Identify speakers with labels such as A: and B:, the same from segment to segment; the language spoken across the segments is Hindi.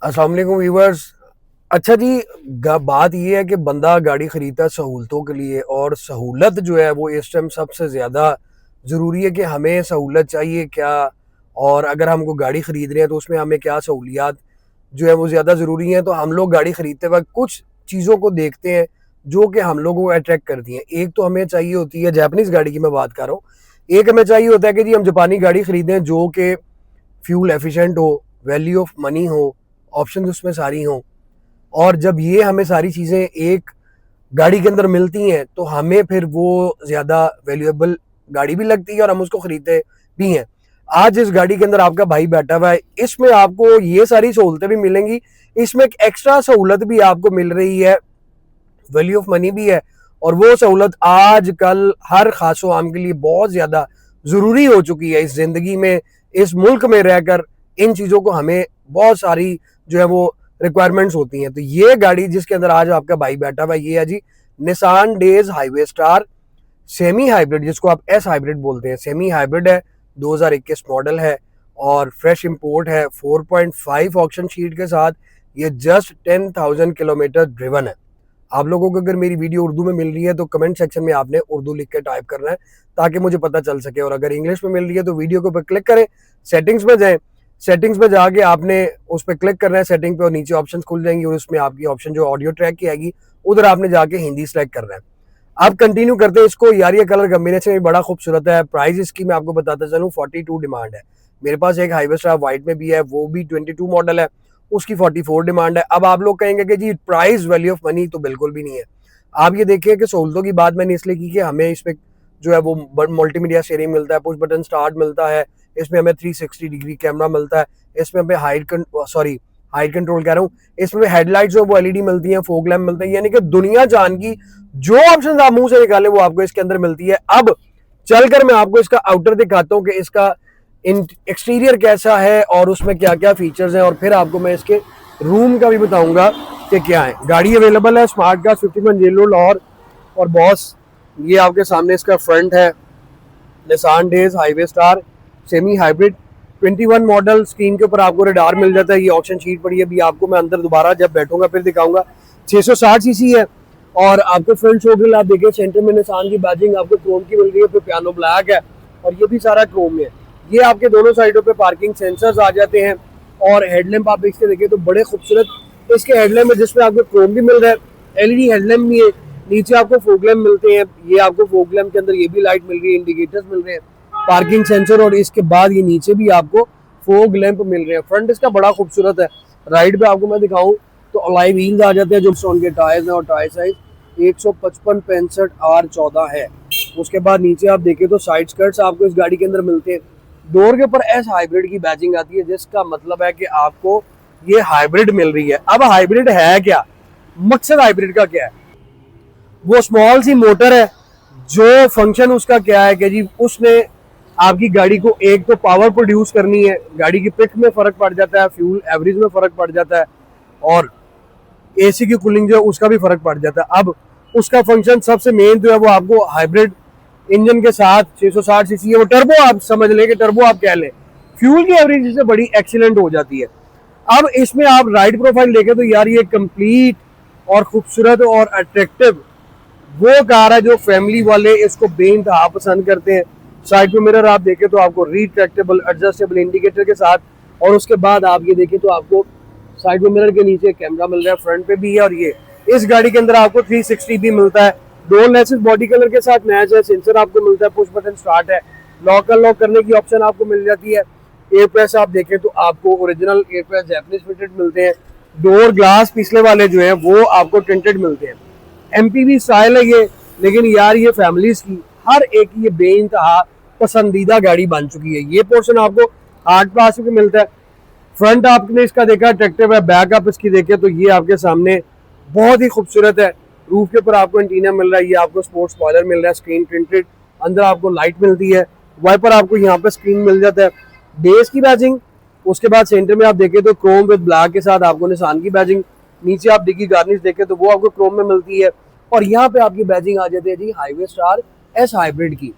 A: अस्सलाम वालेकुम व्यूवर्स। अच्छा जी, बात ये है कि बंदा गाड़ी खरीदता है सहूलतों के लिए, और सहूलत जो है वो इस टाइम सबसे ज़्यादा ज़रूरी है कि हमें सहूलत चाहिए क्या, और अगर हमको गाड़ी खरीद रहे हैं तो उसमें हमें क्या सहूलियात जो है वो ज़्यादा ज़रूरी हैं। तो हम लोग गाड़ी खरीदते वक्त कुछ चीज़ों को देखते हैं जो कि हम लोगों को अट्रैक्ट करती हैं। एक तो हमें चाहिए होती है, जापानीज़ गाड़ी की मैं बात कर रहा हूँ, एक हमें चाहिए होता है कि जी हम जापानी गाड़ी खरीदें जो कि फ्यूल एफिशिएंट हो, वैल्यू ऑफ मनी हो, ऑप्शन उसमें सारी हों। और जब ये हमें सारी चीज़ें एक गाड़ी के अंदर मिलती हैं तो हमें फिर वो ज़्यादा वैल्यूएबल गाड़ी भी लगती है और हम उसको खरीदते भी हैं। आज इस गाड़ी के अंदर आपका भाई बैठा हुआ है, इसमें आपको ये सारी सहूलतें भी मिलेंगी, इसमें एक एक्स्ट्रा सहूलत भी आपको मिल रही है, वैल्यू ऑफ मनी भी है। और वो सहूलत आज कल हर खासो आम के लिए बहुत ज़्यादा ज़रूरी हो चुकी है। इस ज़िंदगी में, इस मुल्क में रहकर इन चीज़ों को हमें बहुत सारी जो है वो रिक्वायरमेंट्स होती हैं। तो ये गाड़ी जिसके अंदर आज आपका भाई बैठा हुआ है, ये है जी Nissan Dayz highway star semi hybrid, जिसको आप एस हाइब्रिड बोलते हैं। सेमी हाइब्रिड है, 2021 मॉडल है और फ्रेश इंपोर्ट है, 4.5 ऑक्शन शीट के साथ। ये जस्ट 10,000 किलोमीटर ड्रिवन है। आप लोगों को अगर मेरी वीडियो उर्दू में मिल रही है तो कमेंट सेक्शन में आपने उर्दू लिख के टाइप करना है ताकि मुझे पता चल सके, और अगर इंग्लिश में मिल रही है तो वीडियो के ऊपर क्लिक करें, सेटिंग्स में जाएं, सेटिंग्स में जाके आपने उस पर क्लिक करना है सेटिंग पे, और नीचे ऑप्शंस खुल जाएंगी और उसमें आपकी ऑप्शन जो ऑडियो ट्रैक की आएगी उधर आपने जाके हिंदी सेलेक्ट करना है। अब कंटिन्यू करते हैं इसको। यार ये कलर कॉम्बिनेशन भी बड़ा खूबसूरत है। प्राइस इसकी मैं आपको बताता चलूँ, 42 डिमांड है। मेरे पास एक हाईवे स्टार व्हाइट में भी है, वो भी 22 मॉडल है, उसकी 44 डिमांड है। अब आप लोग कहेंगे कि जी प्राइस वैल्यू ऑफ मनी, तो बिल्कुल भी नहीं है। आप ये देखिए कि सहूलतों की बात मैंने इसलिए की कि हमें इसमें जो है वो मल्टीमीडिया शेयरिंग मिलता है, पुश बटन स्टार्ट मिलता है, इसमें हमें 360 डिग्री कैमरा मिलता है, इसमें हमें हाइट कंट्रोल कह रहा हूँ, इसमें हेडलाइट जो वो एलईडी मिलती है, फोग लैम्प मिलते हैं, यानी कि दुनिया जान की जो ऑप्शन आप मुंह से निकाले वो आपको इसके अंदर मिलती है। अब चलकर मैं आपको इसका आउटर दिखाता हूँ कि इसका एक्सटीरियर कैसा है और उसमें क्या क्या फीचर्स हैं, और फिर आपको मैं इसके रूम का भी बताऊंगा कि क्या है। गाड़ी अवेलेबल है स्मार्ट कार्ड 51 जेल लाहौर। और बॉस, ये आपके सामने इसका फ्रंट है, Nissan Dayz highway star semi hybrid 21 model. Screen के ऊपर आपको रडार मिल जाता है, ये ऑप्शन शीट पड़ी है, अभी आपको मैं अंदर दोबारा जब बैठूंगा फिर दिखाऊंगा। 660 सीसी है। और आपको फ्रंट शो ग्रिल आप देखिए, सेंटर में निसान की बैजिंग आपको क्रोम की मिल रही है, फिर पियानो ब्लैक है और ये भी सारा क्रोम में है। ये आपके दोनों साइडों पे पार्किंग सेंसर्स आ जाते हैं। और हेडलैम्प आप इसके देखिए तो बड़े खूबसूरत इसके हेडलैम्प है, जिसमें आपको क्रोम भी मिल रहा है, एलईडी हेडलैम्प भी है, नीचे आपको फोग लैम्प मिलते हैं। ये आपको फोग लैम्प के अंदर ये भी लाइट मिल रही है, इंडिकेटर्स मिल रहे हैं, पार्किंग सेंसर, और इसके बाद ये नीचे भी आपको फोग लैंप मिल रहे हैं। फ्रंट इसका बड़ा खूबसूरत है। राइट पे आपको मैं दिखाऊं तो अलाई व्हील्स आ जाते हैं जो स्टोन के टायर्स हैं, और टायर साइज 155/65 R14 है। उसके बाद नीचे आप देखें तो साइड स्कर्ट्स आपको इस गाड़ी के अंदर मिलते हैं। डोर के ऊपर एस हाइब्रिड की बैजिंग आती है, जिसका मतलब है कि आपको ये हाइब्रिड मिल रही है। अब हाइब्रिड है क्या, मकसद हाइब्रिड का क्या है? वो स्मॉल सी मोटर है, जो फंक्शन उसका क्या है कि जी उसने आपकी गाड़ी को एक तो पावर प्रोड्यूस करनी है, गाड़ी की पिक में फर्क पड़ जाता है, फ्यूल एवरेज में फर्क पड़ जाता है, और एसी की कूलिंग जो है उसका भी फर्क पड़ जाता है। अब उसका फंक्शन सबसे मेन जो है वो आपको हाइब्रिड इंजन के साथ 660 सीसी है, वो टर्बो आप समझ लें कि टर्बो आप कह लें, फ्यूल की एवरेज इससे बड़ी एक्सीलेंट हो जाती है। अब इसमें आप राइड प्रोफाइल देखें तो यार ये कंप्लीट और खूबसूरत और अट्रैक्टिव वो कार है जो फैमिली वाले इसको बेइंतहा पसंद करते हैं। साइड पे मिरर आप देखें तो आपको रिट्रैक्टेबल एडजस्टेबल इंडिकेटर के साथ, और उसके बाद आप ये देखें तो आपको साइड पे मिरर के नीचे कैमरा मिल रहा है, फ्रंट पे भी है, और ये इस गाड़ी के अंदर आपको 360 भी मिलता है। डोर लैसेस बॉडी कलर के साथ मैच है, सेंसर आपको मिलता है, पुश बटन स्टार्ट है, लॉक अनलॉक करने की ऑप्शन आपको मिल जाती है। एयर प्रेस आप देखें तो आपको original air press Japanese fitted मिलते हैं। डोर ग्लास पिछले वाले जो है वो आपको टिंटेड मिलते हैं। एमपीवी स्टाइल है ये, लेकिन यार ये फैमिलीज की हर एक ये बेइंतहा पसंदीदा गाड़ी बन चुकी है। ये पोर्शन आपको हार्ड प्लास्टिक में मिलता है। फ्रंट आपने इसका देखा अट्रैक्टिव है, बैक आप इसकी देखें तो ये आपके सामने बहुत ही खूबसूरत है। रूफ के ऊपर आपको एंटीना मिल रहा है, ये आपको स्पोर्ट्स स्पॉइलर मिल रहा है, स्क्रीन प्रिंटेड, अंदर आपको लाइट मिलती है, वाइपर आपको यहाँ पे स्क्रीन मिल जाता है, बेस की बैजिंग। उसके बाद सेंटर में आप देखें तो क्रोम विद ब्लैक के साथ आपको निशान की बैजिंग, नीचे आप डिग्गी गार्निश देखें तो वो आपको क्रोम में मिलती है, और यहाँ पे आपकी बैजिंग आ जाती है जी हाईवे स्टार एस हाइब्रिड की।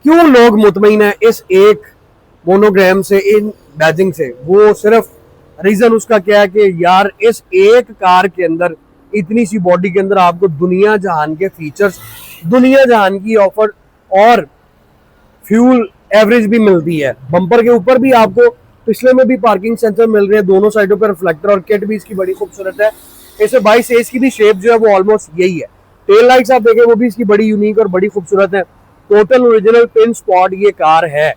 A: क्यों लोग मुतमईन है इस एक मोनोग्राम से, इन बैजिंग से? वो सिर्फ रीजन उसका क्या है कि यार इस एक कार के अंदर, इतनी सी बॉडी के अंदर आपको दुनिया जहान के फीचर्स, दुनिया जहान की ऑफर और फ्यूल एवरेज भी मिलती है। बम्पर के ऊपर भी आपको पिछले में भी पार्किंग सेंसर मिल रहे हैं, दोनों साइडों पर रिफ्लेक्टर, और किट भी इसकी बड़ी खूबसूरत है। इसे 22 एज की भी शेप जो है वो ऑलमोस्ट यही है। टेल लाइट्स आप देखें वो भी इसकी बड़ी यूनिक और बड़ी खूबसूरत है। टोटल ओरिजिनल पिन स्पॉट ये कार है।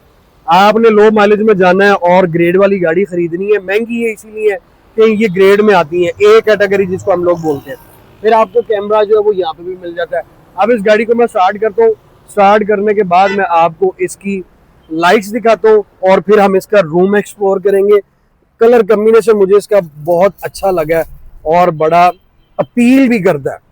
A: आपने लो माइलेज में जाना है और ग्रेड वाली गाड़ी खरीदनी है, महंगी है इसीलिए कि ये ग्रेड में आती है, ए कैटेगरी जिसको हम लोग बोलते हैं। फिर आपको कैमरा जो है वो यहाँ पे भी मिल जाता है। अब इस गाड़ी को मैं स्टार्ट करता हूँ, स्टार्ट करने के बाद मैं आपको इसकी लाइट्स दिखाता हूँ और फिर हम इसका रूम एक्सप्लोर करेंगे। कलर कम्बिनेशन मुझे इसका बहुत अच्छा लगा है और बड़ा अपील भी करता है।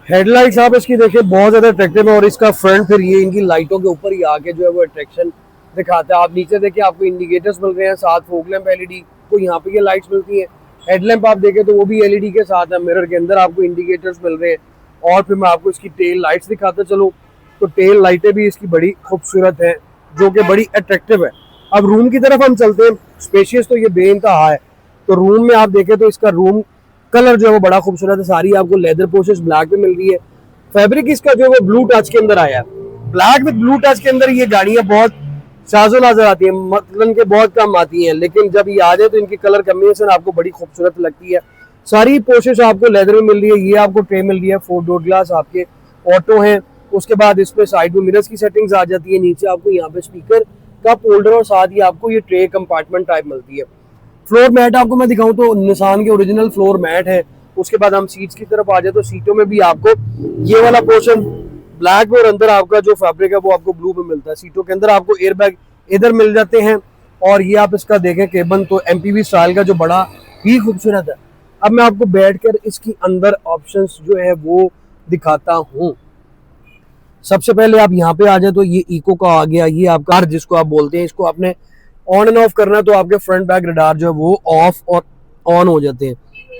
A: हेडलाइट्स आप इसकी देखिए बहुत ज्यादा अट्रैक्टिव है, और इसका फ्रंट फिर ये इनकी लाइटों के ऊपर ही आके जो है वो अट्रैक्शन दिखाता है। आप नीचे देखिए आपको इंडिकेटर्स मिल रहे हैं, साथ फोक लैंप एलईडी को यहाँ पे ये लाइट्स मिलती है। हेडलैम्प आप देखें तो वो भी एलईडी के साथ है, मिरर के अंदर आपको इंडिकेटर्स मिल रहे हैं। और फिर मैं आपको इसकी टेल लाइट्स दिखाता चलो, तो टेल लाइटें भी इसकी बड़ी खूबसूरत है जो कि बड़ी अट्रैक्टिव है। अब रूम की तरफ हम चलते हैं। स्पेशियस तो ये बेइंतहा है। तो रूम में आप देखें तो इसका रूम कलर जो है वो बड़ा खूबसूरत है, सारी आपको लेदर पोशेस ब्लैक में मिल रही है। फैब्रिक इसका जो है वो ब्लू टच के अंदर आया है। ब्लैक विद ब्लू टच के अंदर ये गाड़ियां बहुत साजो नजर आती है, मतलब के बहुत कम आती हैं, लेकिन जब ये आ जाए तो इनकी कलर कम्बिनेशन आपको बड़ी खूबसूरत लगती है। सारी पोशेस आपको लेदर में मिल रही है। ये आपको ट्रे मिल रही है, 4 डोर ग्लास आपके ऑटो हैं। उसके बाद इसमें साइड में मिरर्स की सेटिंग्स आ जाती है। नीचे आपको यहाँ पे स्पीकर कप होल्डर और साथ ही आपको ये ट्रे कंपार्टमेंट टाइप मिलती है। फ्लोर मैट आपको मैं दिखाऊं तो निसान के ओरिजिनल फ्लोर मैट है। उसके बाद हम सीट्स की तरफ आ जाए तो सीटों में भी आपको ये वाला पोर्शन ब्लैक में, और अंदर आपका जो फैब्रिक है वो आपको ब्लू में मिलता है। सीटों के अंदर आपको एयर बैग इधर मिल जाते हैं। और ये आप इसका देखें केबन तो एमपीवी स्टाइल का जो बड़ा ही खूबसूरत है। अब मैं आपको बैठकर इसकी अंदर ऑप्शंस जो है वो दिखाता हूँ। सबसे पहले आप यहाँ पे आ जाए तो ये इको का आ गया, ये आपका जिसको आप बोलते हैं, इसको आपने ऑन एंड ऑफ करना तो आपके फ्रंट बैक रडार जो है वो ऑफ और ऑन हो जाते हैं।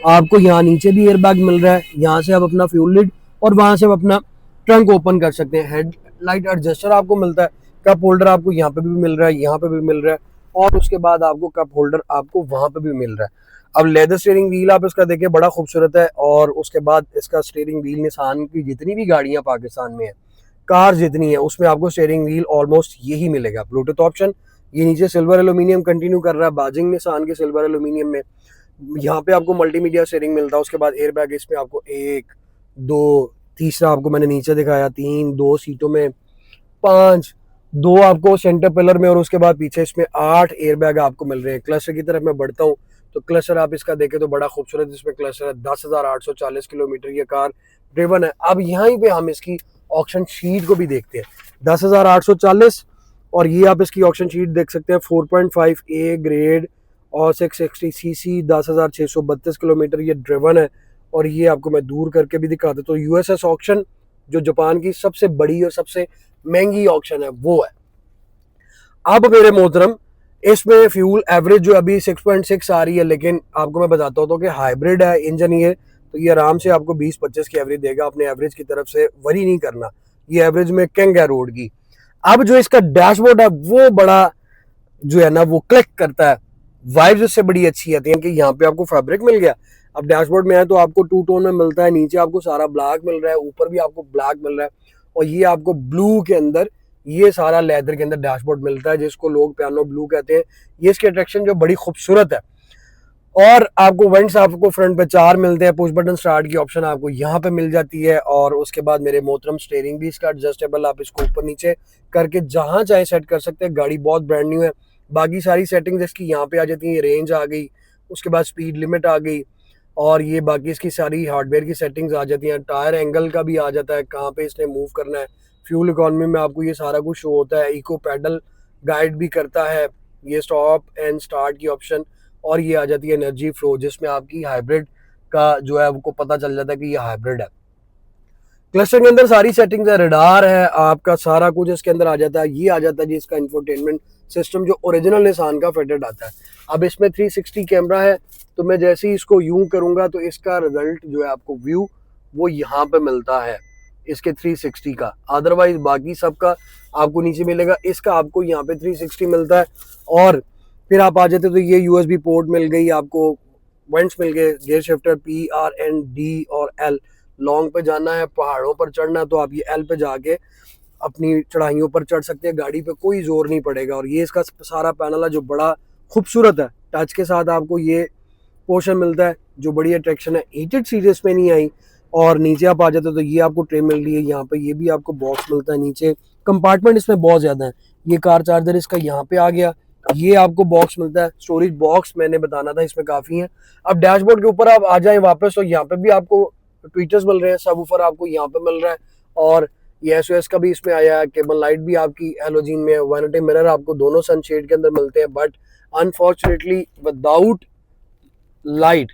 A: आपको यहाँ नीचे भी एयर बैग मिल रहा है, यहाँ से आप अपना फ्यूल लिड और वहां से आप अपना ट्रंक ओपन कर सकते हैं। हेड लाइट एडजस्टर आपको मिलता है। कप होल्डर आपको यहाँ पे भी मिल रहा है, यहाँ पे भी मिल रहा है, और उसके बाद आपको कप होल्डर आपको वहां पे भी मिल रहा है। अब लेदर स्टीयरिंग व्हील आप इसका देखिए बड़ा खूबसूरत है। और उसके बाद इसका स्टीयरिंग व्हील निसान की जितनी भी गाड़ियां पाकिस्तान में है, कार जितनी है, उसमें आपको स्टीयरिंग व्हील ऑलमोस्ट यही मिलेगा। ब्लूटूथ ऑप्शन, ये नीचे सिल्वर एल्यूमिनियम कंटिन्यू कर रहा है, बाजिंग निसान के सिल्वर एल्यूमिनियम में। यहाँ पे आपको मल्टीमीडिया स्टीयरिंग मिलता है। उसके बाद एयर बैग इसमें आपको 1 2, तीसरा आपको मैंने नीचे दिखाया 3, 2 सीटों में 5, 2 आपको सेंटर पिलर में, और उसके बाद पीछे इसमें 8 एयर बैग आपको मिल रहे हैं। क्लस्टर की तरफ मैं बढ़ता हूँ तो क्लस्टर आप इसका देखें तो बड़ा खूबसूरत इसमें क्लस्टर है। 10,840 किलोमीटर ये कार ड्रिवन है। अब यहीं पे हम इसकी ऑक्शन शीट को भी देखते हैं। 10,840, और ये आप इसकी ऑक्शन शीट देख सकते हैं, 4.5 ए ग्रेड और 660 सीसी, 10,632 किलोमीटर ये ड्रिवन है। और ये आपको मैं दूर करके भी दिखाता हूँ। तो यूएसएस ऑक्शन जो जापान की सबसे बड़ी और सबसे महंगी ऑक्शन है वो है। अब मेरे मोहतरम, इसमें फ्यूल एवरेज जो अभी 6.6 आ रही है, लेकिन आपको मैं बताता हूँ तो कि हाइब्रिड है इंजन ये, तो ये आराम से आपको 20-25 की एवरेज देगा। अपने एवरेज की तरफ से वरी नहीं करना, ये एवरेज में किंग है रोड की। अब जो इसका डैशबोर्ड है वो बड़ा जो है ना वो क्लिक करता है, वाइब्स उससे बड़ी अच्छी आती है कि यहाँ पे आपको फैब्रिक मिल गया। अब डैशबोर्ड में है तो आपको 2 टोन में मिलता है, नीचे आपको सारा ब्लैक मिल रहा है, ऊपर भी आपको ब्लैक मिल रहा है, और ये आपको ब्लू के अंदर ये सारा लेदर के अंदर डैशबोर्ड मिलता है, जिसको लोग पियानो ब्लू कहते हैं। ये इसकी अट्रैक्शन जो बड़ी खूबसूरत है। और आपको वेंट्स आपको फ्रंट पे 4 मिलते हैं। पुश बटन स्टार्ट की ऑप्शन आपको यहाँ पे मिल जाती है। और उसके बाद मेरे मोहतरम स्टीयरिंग भी इसका एडजस्टेबल, आप इसको ऊपर नीचे करके जहाँ चाहे सेट कर सकते हैं। गाड़ी बहुत ब्रांड न्यू है। बाकी सारी सेटिंग्स इसकी यहाँ पे आ जाती हैं। रेंज आ गई, उसके बाद स्पीड लिमिट आ गई, और ये बाकी इसकी सारी हार्डवेयर की सेटिंग्स आ जाती हैं। टायर एंगल का भी आ जाता है, कहाँ पे इसने मूव करना है। फ्यूल इकॉनमी में आपको ये सारा कुछ शो होता है। इको पैडल गाइड भी करता है, ये स्टॉप एंड स्टार्ट की ऑप्शन। और ये आ जाती है एनर्जी फ्लो, जिसमें आपकी हाइब्रिड का जो है आपको पता चल जाता है कि ये हाइब्रिड है। क्लस्टर के अंदर सारी सेटिंग्स है, रडार है, आपका सारा कुछ इसके अंदर आ जाता है। ये आ जाता है जी इसका इंफोटेनमेंट सिस्टम जो ओरिजिनल निसान का फिटेड आता है। अब इसमें 360 कैमरा है, तो मैं जैसे ही इसको यूं करूंगा तो इसका रिजल्ट जो है आपको व्यू वो यहाँ पे मिलता है। इसके 360 का, अदरवाइज बाकी सबका आपको नीचे मिलेगा। इसका आपको यहाँ पे 360 मिलता है। और फिर आप आ जाते तो ये यूएसबी पोर्ट मिल गई आपको, वेंट्स मिल गए, गियर शिफ्टर PRND और L। लॉन्ग पे जाना है, पहाड़ों पर चढ़ना, तो आप ये L पे जाके अपनी चढ़ाइयों पर चढ़ सकते हैं, गाड़ी पे कोई जोर नहीं पड़ेगा। और ये इसका सारा पैनल है जो बड़ा खूबसूरत है, टच के साथ आपको ये पोर्शन मिलता है जो बड़ी अट्रैक्शन है। हीटेड सीरीज में नहीं आई। और नीचे आप आ जाते तो ये आपको ट्रे मिल रही है, यहाँ पे ये भी आपको बॉक्स मिलता है। नीचे कंपार्टमेंट इसमें बहुत ज्यादा है। ये कार चार्जर इसका यहाँ पे आ गया, ये आपको बॉक्स मिलता है। स्टोरेज बॉक्स मैंने बताना था इसमें काफी है। अब डैशबोर्ड के ऊपर आप आ जाएं वापस, तो यहाँ पे भी आपको ट्वीटर्स मिल रहे हैं, सबवूफर आपको यहाँ पे मिल रहा है। और ये SOS का भी इसमें आया है। केबल लाइट भी आपकी हैलोजन में है। वैनिटी मिरर आपको दोनों सनशेड के अंदर मिलते हैं, बट अनफॉर्चुनेटली विदाउट लाइट।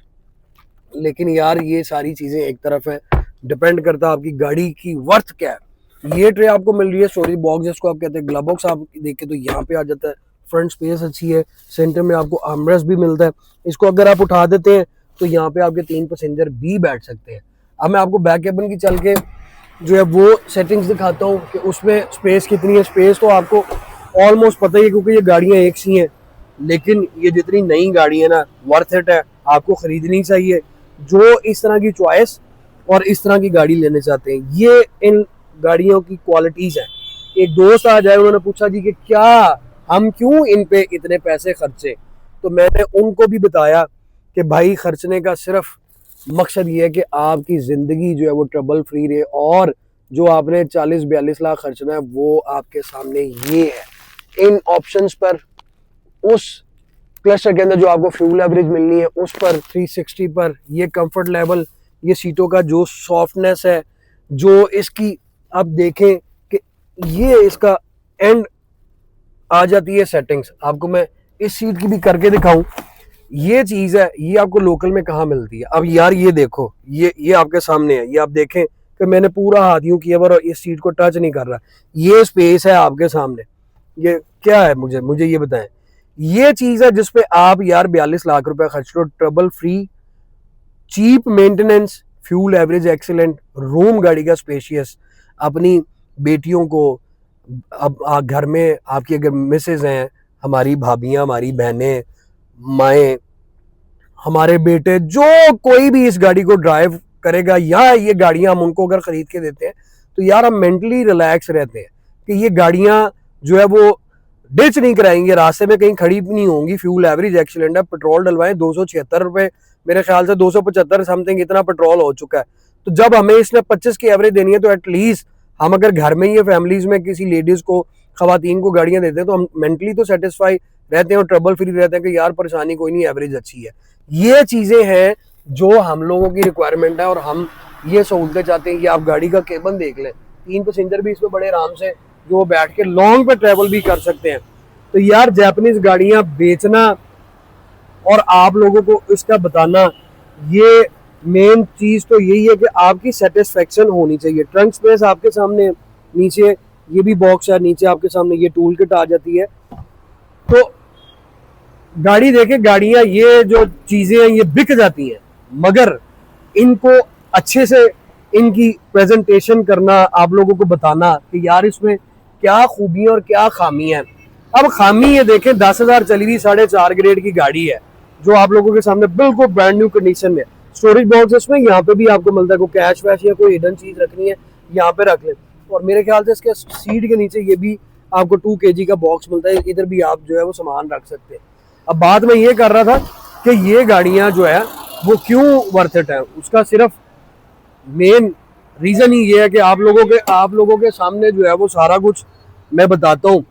A: लेकिन यार ये सारी चीजें एक तरफ है, डिपेंड करता है आपकी गाड़ी की वर्थ क्या है। ये ट्रे आपको मिल रही है, स्टोरेज बॉक्स जिसको आप कहते हैं, ग्लव बॉक्स आप देखें तो यहाँ पे आ जाता है। फ्रंट स्पेस अच्छी है, सेंटर में आपको आर्मरेस्ट भी मिलता है। इसको अगर आप उठा देते हैं तो यहाँ पे आपके 3 पैसेंजर भी बैठ सकते हैं। अब मैं आपको बैक केबिन की चल के जो है वो सेटिंग्स दिखाता हूँ कि उसमें स्पेस कितनी है। स्पेस तो आपको ऑलमोस्ट पता ही है क्योंकि ये गाड़ियाँ एक सी हैं, लेकिन ये जितनी नई गाड़ी है ना, वर्थ इट है, आपको खरीदनी चाहिए। जो इस तरह की चॉइस और इस तरह की गाड़ी लेने चाहते हैं, ये इन गाड़ियों की क्वालिटीज हैं। एक दोस्त आ जाए, उन्होंने पूछा जी कि क्या हम क्यों इन पे इतने पैसे खर्चे, तो मैंने उनको भी बताया कि भाई खर्चने का सिर्फ मकसद ये है कि आपकी ज़िंदगी जो है वो ट्रबल फ्री रहे। और जो आपने 40-42 लाख खर्चना है वो आपके सामने ये है। इन ऑप्शंस पर, उस क्लस्टर के अंदर जो आपको फ्यूल एवरेज मिलनी है उस पर, 360 पर, ये कंफर्ट लेवल, ये सीटों का जो सॉफ्टनेस है, जो इसकी आप देखें कि ये इसका एंड आ जाती है सेटिंग्स। आपको मैं इस सीट की भी करके दिखाऊं, ये चीज़ है, ये आपको लोकल में कहाँ मिलती है। अब यार ये देखो, ये आपके सामने है, ये आप देखें कि मैंने पूरा हाथ यूं किया और इस सीट को टच नहीं कर रहा। ये स्पेस है आपके सामने, ये क्या है, मुझे ये बताएं। ये चीज है जिसपे आप यार 42 लाख रुपए खर्च लो, trouble free, cheap maintenance, fuel average excellent, room गाड़ी का स्पेशियस। अपनी बेटियों को, अब घर में आपकी अगर मिसेज हैं, हमारी भाभियां, हमारी बहनें, माएँ, हमारे बेटे, जो कोई भी इस गाड़ी को ड्राइव करेगा या ये गाड़ियां हम उनको अगर खरीद के देते हैं तो यार हम मेंटली रिलैक्स रहते हैं कि ये गाड़ियां जो है वो डिच नहीं कराएंगे, रास्ते में कहीं खड़ी भी नहीं होंगी। फ्यूल एवरेज एक्सीलेंट है। पेट्रोल डलवाएं 276 रुपए, मेरे ख्याल से 275 समथिंग इतना पेट्रोल हो चुका है। तो जब हमें इसने 25 की एवरेज देनी है तो एटलीस्ट हम अगर घर में ही फैमिलीज में किसी लेडीज को, खवातीन को गाड़ियां देते हैं तो हम मेंटली तो सेटिस्फाई रहते हैं और ट्रबल फ्री रहते हैं कि यार परेशानी कोई नहीं, एवरेज अच्छी है। ये चीजें हैं जो हम लोगों की रिक्वायरमेंट है और हम ये सहूलतें चाहते हैं कि आप गाड़ी का केबन देख लें। 3 पैसेंजर भी इसमें बड़े आराम से जो बैठ के लॉन्ग पे ट्रेवल भी कर सकते हैं। तो यार जापानीज गाड़ियां बेचना और आप लोगों को इसका बताना, ये मेन चीज तो यही है कि आपकी सेटिस्फेक्शन होनी चाहिए। ट्रंक स्पेस आपके सामने, नीचे ये भी बॉक्स है, नीचे आपके सामने ये टूल किट आ जाती है। तो गाड़ी देखे, गाड़ियां ये जो चीजें हैं ये बिक जाती हैं, मगर इनको अच्छे से इनकी प्रेजेंटेशन करना, आप लोगों को बताना कि यार इसमें क्या खूबियां और क्या खामियां हैं। अब खामी ये देखें, 10,000 चली हुई 4.5 ग्रेड की गाड़ी है जो आप लोगों के सामने बिल्कुल ब्रांड न्यू कंडीशन में। स्टोरेज बॉक्स इसमें यहाँ पे भी आपको मिलता है, कोई कैश वैश या कोई हिडन चीज रखनी है यहाँ पे रख लें। और मेरे ख्याल से इसके सीट के नीचे ये भी आपको 2 kg का बॉक्स मिलता है, इधर भी आप जो है वो सामान रख सकते हैं। अब बात मैं ये कर रहा था कि ये गाड़ियां जो है वो क्यों वर्थ इट है, उसका सिर्फ मेन रीजन ही ये है कि आप लोगों के सामने जो है वो सारा कुछ मैं बताता हूँ।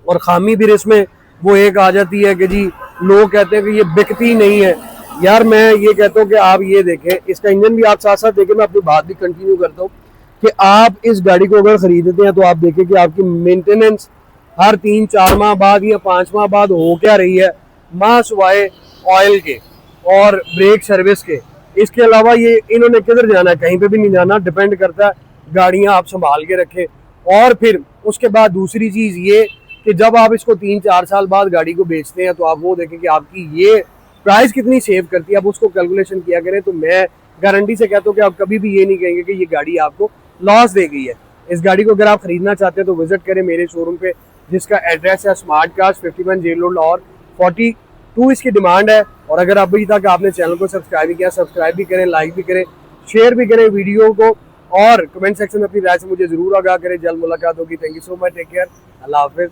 A: और खामी फिर इसमें वो एक आ जाती है कि जी लोग कहते हैं कि ये बिकती नहीं है। यार मैं ये कहता हूँ कि आप ये देखें, इसका इंजन भी आप साथ साथ देखें, मैं अपनी बात भी कंटिन्यू करता हूँ कि आप इस गाड़ी को अगर खरीदते हैं तो आप देखें कि आपकी मेंटेनेंस हर 3-4 माह बाद या 5 माह बाद हो क्या रही है, माह सिवाय ऑयल के और ब्रेक सर्विस के। इसके अलावा ये इन्होंने किधर जाना है, कहीं पे भी नहीं जाना, डिपेंड करता है गाड़ियां आप संभाल के रखें। और फिर उसके बाद दूसरी चीज़ ये कि जब आप इसको 3-4 साल बाद गाड़ी को बेचते हैं तो आप वो देखें कि आपकी ये प्राइस कितनी सेव करती है, आप उसको कैलकुलेशन किया करें। तो मैं गारंटी से कहता हूँ कि आप कभी भी ये नहीं कहेंगे कि ये गाड़ी आपको लॉस दे गई है। इस गाड़ी को अगर आप खरीदना चाहते हैं तो विजिट करें मेरे शोरूम पे, जिसका एड्रेस है smart cars 51 jail road Lahore. 42 इसकी डिमांड है। और अगर अभी तक आपने चैनल को सब्सक्राइब भी किया, सब्सक्राइब भी करें, लाइक भी करें, शेयर भी करें वीडियो को, और कमेंट सेक्शन में अपनी राय से मुझे जरूर आगाह करें। जल्द मुलाकात होगी। Thank you so much, take care, अल्लाह हाफिज।